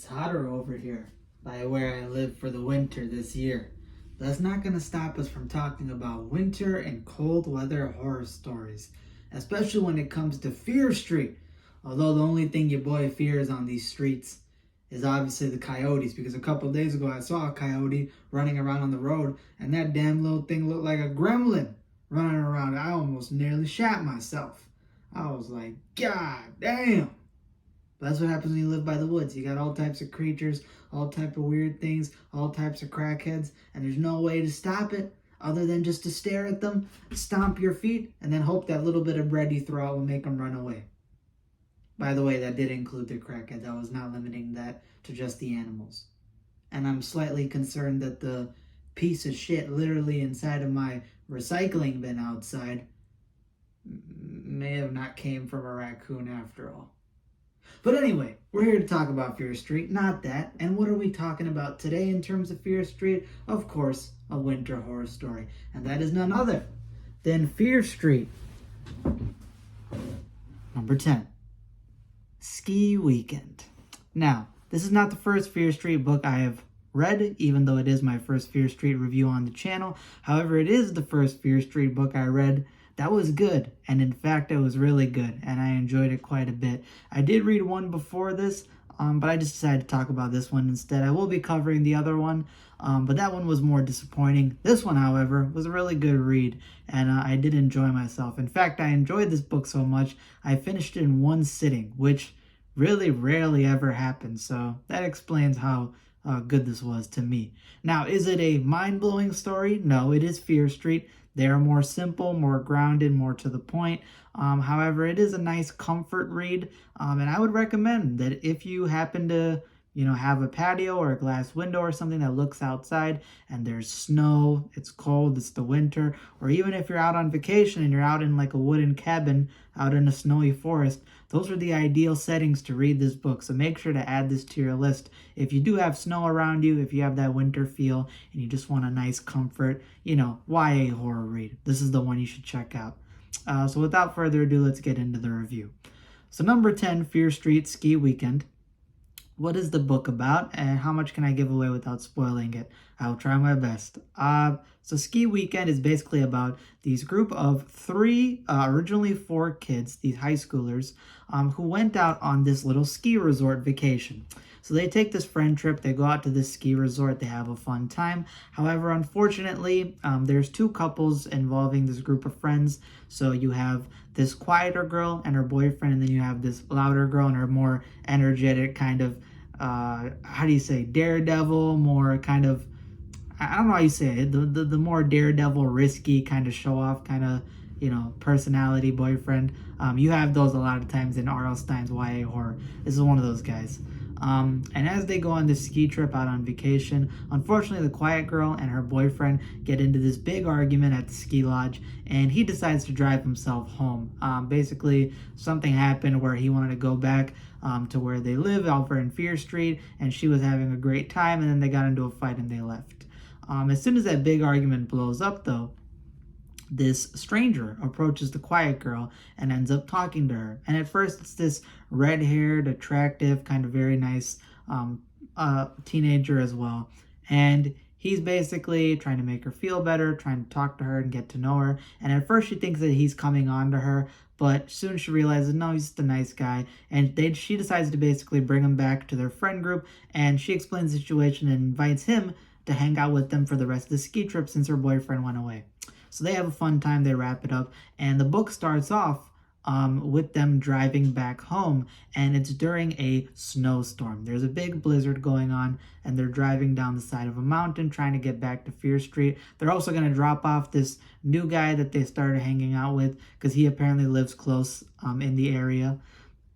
hotter over here by where I live for the winter this year. That's not going to stop us from talking about winter and cold weather horror stories, especially when it comes to Fear Street. Although the only thing your boy fears on these streets is obviously the coyotes, because a couple of days ago I saw a coyote running around on the road, and that damn little thing looked like a gremlin running around. I almost nearly shat myself. I was like, God damn. But that's what happens when you live by the woods. You got all types of creatures, all types of weird things, all types of crackheads, and there's no way to stop it other than just to stare at them, stomp your feet, and then hope that little bit of bread you throw out will make them run away. By the way, that did include the crackheads. I was not limiting that to just the animals. And I'm slightly concerned that the piece of shit literally inside of my recycling bin outside may have not came from a raccoon after all. But anyway, we're here to talk about Fear Street, not that. And what are we talking about today in terms of Fear Street? Of course, a winter horror story. And that is none other than Fear Street. Number 10. Ski Weekend. Now, this is not the first Fear Street book I have read, even though it is my first Fear Street review on the channel. However, it is the first Fear Street book I read that was good, and in fact, it was really good, and I enjoyed it quite a bit. I did read one before this, but I just decided to talk about this one instead. I will be covering the other one, but that one was more disappointing. This one, however, was a really good read, and I did enjoy myself. In fact, I enjoyed this book so much, I finished it in one sitting, which really rarely ever happens, so that explains how good this was to me. Now, is it a mind-blowing story? No, it is Fear Street. They are more simple, more grounded, more to the point. However, it is a nice comfort read, and I would recommend that if you happen to, have a patio or a glass window or something that looks outside and there's snow, it's cold, it's the winter, or even if you're out on vacation and you're out in like a wooden cabin out in a snowy forest, those are the ideal settings to read this book. So make sure to add this to your list. If you do have snow around you, if you have that winter feel and you just want a nice comfort, YA horror read, this is the one you should check out. So without further ado, let's get into the review. So number 10, Fear Street Ski Weekend. What is the book about, and how much can I give away without spoiling it? I'll try my best. So Ski Weekend is basically about these group of three, originally 4 kids, these high schoolers, who went out on this little ski resort vacation. So they take this friend trip, they go out to this ski resort, they have a fun time. However, unfortunately, there's 2 couples involving this group of friends. So you have this quieter girl and her boyfriend, and then you have this louder girl and her more energetic kind of, daredevil, more kind of, I don't know how you say it, the more daredevil, risky kind of show-off kind of, personality boyfriend. You have those a lot of times in R.L. Stine's YA horror. This is one of those guys. And as they go on this ski trip out on vacation, unfortunately the quiet girl and her boyfriend get into this big argument at the ski lodge, and he decides to drive himself home. Basically, something happened where he wanted to go back to where they live over in Fear Street, and she was having a great time, and then they got into a fight and they left. As soon as that big argument blows up though, this stranger approaches the quiet girl and ends up talking to her. And at first it's this red-haired, attractive, kind of very nice teenager as well. And he's basically trying to make her feel better, trying to talk to her and get to know her. And at first she thinks that he's coming on to her, but soon she realizes, no, he's just a nice guy. And she decides to basically bring him back to their friend group, and she explains the situation and invites him to hang out with them for the rest of the ski trip since her boyfriend went away. So they have a fun time, they wrap it up, and the book starts off with them driving back home, and it's during a snowstorm. There's a big blizzard going on, and they're driving down the side of a mountain trying to get back to Fear Street. They're also going to drop off this new guy that they started hanging out with because he apparently lives close in the area,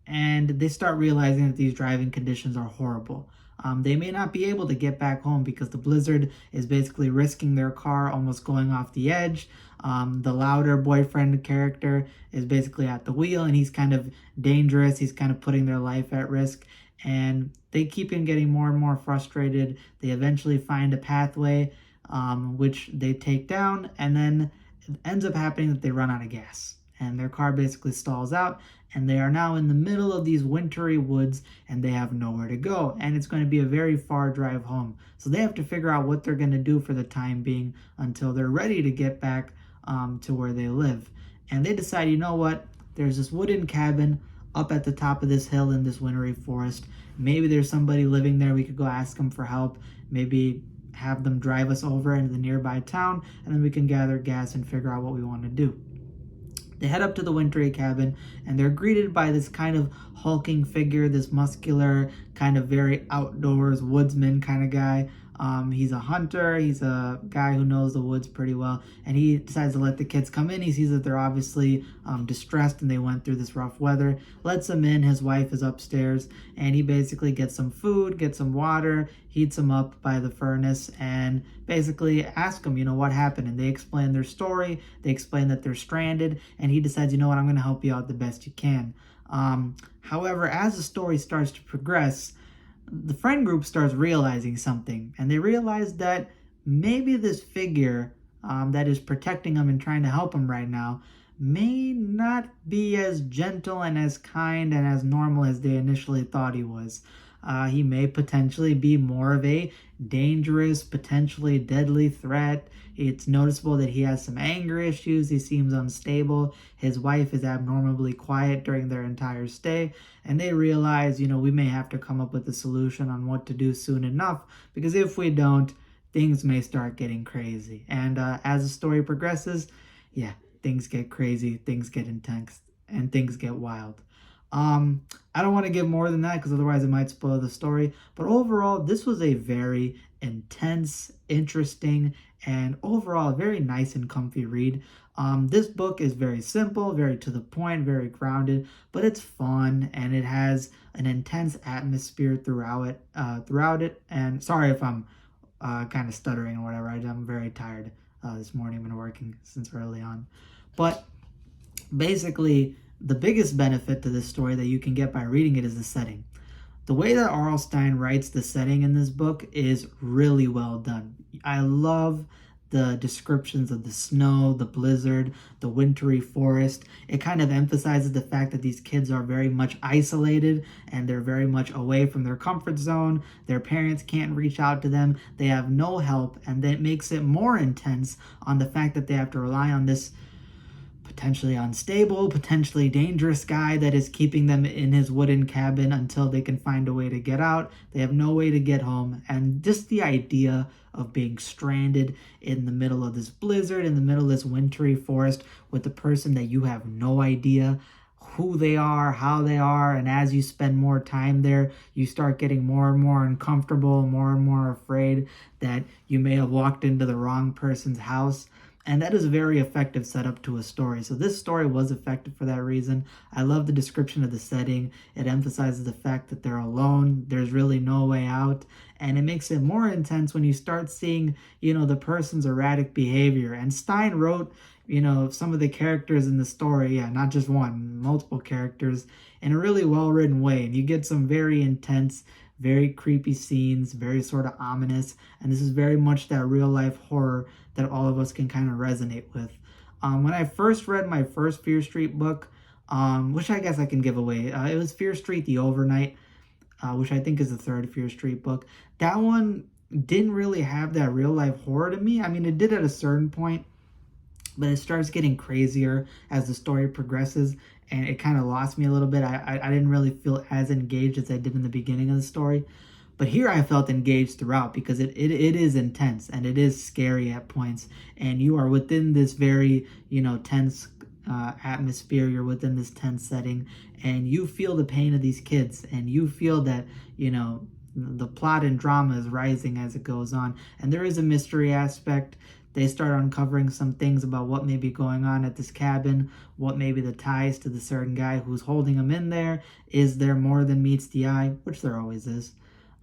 and they start realizing that these driving conditions are horrible. They may not be able to get back home because the blizzard is basically risking their car almost going off the edge. The louder boyfriend character is basically at the wheel, and he's kind of dangerous. He's kind of putting their life at risk, and they keep on getting more and more frustrated. They eventually find a pathway, which they take down, and then it ends up happening that they run out of gas. and their car basically stalls out, and they are now in the middle of these wintry woods, and they have nowhere to go, and it's going to be a very far drive home. So they have to figure out what they're going to do for the time being until they're ready to get back to where they live. And they decide, you know what, there's this wooden cabin up at the top of this hill in this wintry forest. Maybe there's somebody living there. We could go ask them for help. Maybe have them drive us over into the nearby town, and then we can gather gas and figure out what we want to do. They head up to the wintry cabin, and they're greeted by this kind of hulking figure, this muscular, kind of very outdoors woodsman kind of guy. He's a hunter. He's a guy who knows the woods pretty well, and he decides to let the kids come in. He sees that they're obviously distressed and they went through this rough weather. Lets them in. His wife is upstairs, and he basically gets some food, gets some water, heats them up by the furnace, and basically asks them, you know, what happened. And they explain their story. They explain that they're stranded, and he decides, you know what, I'm going to help you out the best you can. However, as the story starts to progress, the friend group starts realizing something, and they realize that maybe this figure that is protecting them and trying to help them right now may not be as gentle and as kind and as normal as they initially thought he was. He may potentially be more of a dangerous, potentially deadly threat. It's noticeable that he has some anger issues. He seems unstable. His wife is abnormally quiet during their entire stay. And they realize, you know, we may have to come up with a solution on what to do soon enough, because if we don't, things may start getting crazy. And as the story progresses, yeah, things get crazy, things get intense, and things get wild. I don't want to give more than that because otherwise it might spoil the story. But overall, this was a very intense, interesting, and overall very nice and comfy read. This book is very simple, very to the point, very grounded, but it's fun and it has an intense atmosphere throughout it. And sorry if I'm kind of stuttering or whatever. I'm very tired this morning. I've been working since early on. But basically, the biggest benefit to this story that you can get by reading it is the setting. The way that R.L. Stine writes the setting in this book is really well done. I love the descriptions of the snow, the blizzard, the wintry forest. It kind of emphasizes the fact that these kids are very much isolated and they're very much away from their comfort zone. Their parents can't reach out to them. They have no help, and that makes it more intense on the fact that they have to rely on this potentially unstable, potentially dangerous guy that is keeping them in his wooden cabin until they can find a way to get out. They have no way to get home. And just the idea of being stranded in the middle of this blizzard, in the middle of this wintry forest with a person that you have no idea who they are, how they are, and as you spend more time there, you start getting more and more uncomfortable, more and more afraid that you may have walked into the wrong person's house. And that is a very effective setup to a story. So this story was effective for that reason. I love the description of the setting. It emphasizes the fact that they're alone. There's really no way out. And it makes it more intense when you start seeing, you know, the person's erratic behavior. And Stine wrote, you know, some of the characters in the story, not just one, multiple characters, in a really well-written way. And you get some very intense, very creepy scenes, very sort of ominous, and this is very much that real-life horror that all of us can kind of resonate with. When I first read my first Fear Street book, which I guess I can give away, it was Fear Street The Overnight, which I think is the third Fear Street book. That one didn't really have that real-life horror to me. I mean, it did at a certain point, but it starts getting crazier as the story progresses, and it kind of lost me a little bit. I didn't really feel as engaged as I did in the beginning of the story. But here I felt engaged throughout because it is intense and it is scary at points. And you are within this very, you know, tense atmosphere. You're within this tense setting. And you feel the pain of these kids. And you feel that, you know, the plot and drama is rising as it goes on. And there is a mystery aspect. They start uncovering some things about what may be going on at this cabin, what may be the ties to the certain guy who's holding them in there. Is there more than meets the eye? Which there always is.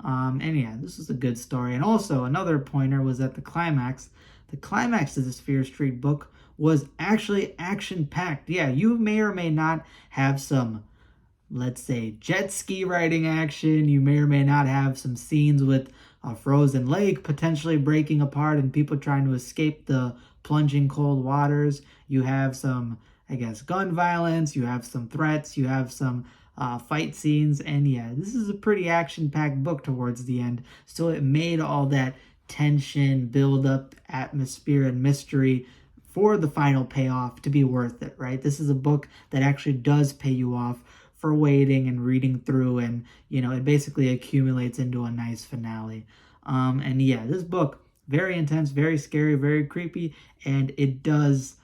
And yeah, this is a good story. And also, another pointer was that the climax of this Fear Street book was actually action-packed. Yeah, you may or may not have some, let's say, jet ski riding action. You may or may not have some scenes with a frozen lake potentially breaking apart and people trying to escape the plunging cold waters. You have some I guess, gun violence, you have some threats, you have some fight scenes, and yeah, this is a pretty action-packed book towards the end. So it made all that tension, build-up, atmosphere, and mystery for the final payoff to be worth it, right? This is a book that actually does pay you off for waiting and reading through, and it basically accumulates into a nice finale. And yeah, this book, very intense, very scary, very creepy, and it does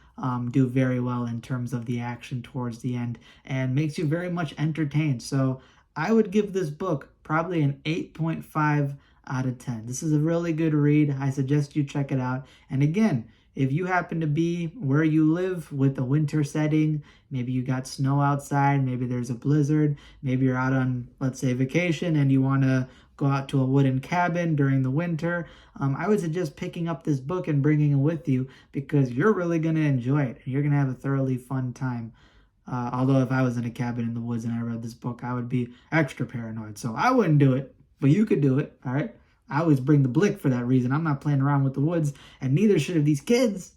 do very well in terms of the action towards the end and makes you very much entertained. So I would give this book probably an 8.5 out of 10. This is a really good read. I suggest you check it out. And again, if you happen to be where you live with a winter setting, maybe you got snow outside, maybe there's a blizzard, maybe you're out on, let's say, vacation and you want to go out to a wooden cabin during the winter, I would suggest picking up this book and bringing it with you because you're really going to enjoy it and you're going to have a thoroughly fun time. Although if I was in a cabin in the woods and I read this book, I would be extra paranoid. So I wouldn't do it, but you could do it, all right? I always bring the blick for that reason. I'm not playing around with the woods, and neither should have these kids.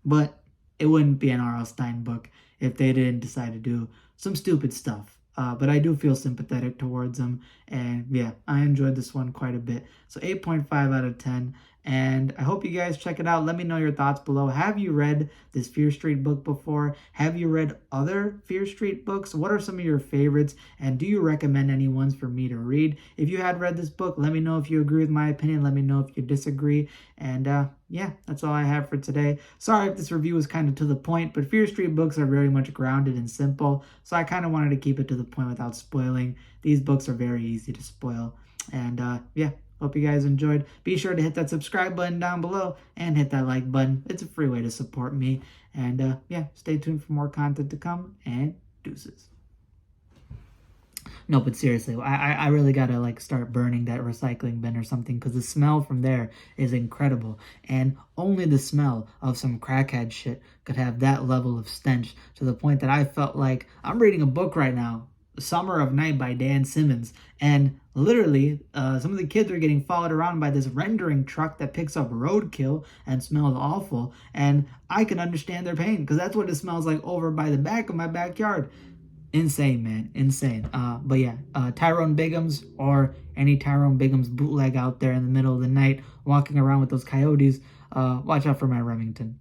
But it wouldn't be an R.L. Stine book if they didn't decide to do some stupid stuff. But I do feel sympathetic towards them, and yeah, I enjoyed this one quite a bit. So 8.5 out of 10, and I hope you guys check it out. Let me know your thoughts below. Have you read this Fear Street book before? Have you read other Fear Street books? What are some of your favorites, and do you recommend any ones for me to read? If you had read this book, let me know if you agree with my opinion. Let me know if you disagree, and yeah, that's all I have for today. Sorry if this review was kind of to the point, but Fear Street books are very much grounded and simple, so I kind of wanted to keep it to the point without spoiling. These books are very easy to spoil, and yeah. Hope you guys enjoyed. Be sure to hit that subscribe button down below and hit that like button. It's a free way to support me. And yeah, stay tuned for more content to come, and deuces. No, but seriously, I really gotta start burning that recycling bin or something because the smell from there is incredible. And only the smell of some crackhead shit could have that level of stench to the point that I felt like I'm reading a book right now, Summer of Night by Dan Simmons, and literally some of the kids are getting followed around by this rendering truck that picks up roadkill and smells awful, and I can understand their pain because that's what it smells like over by the back of my backyard. Insane, man, insane. But yeah, Tyrone Biggums or any Tyrone Biggums bootleg out there in the middle of the night walking around with those coyotes, watch out for my Remington.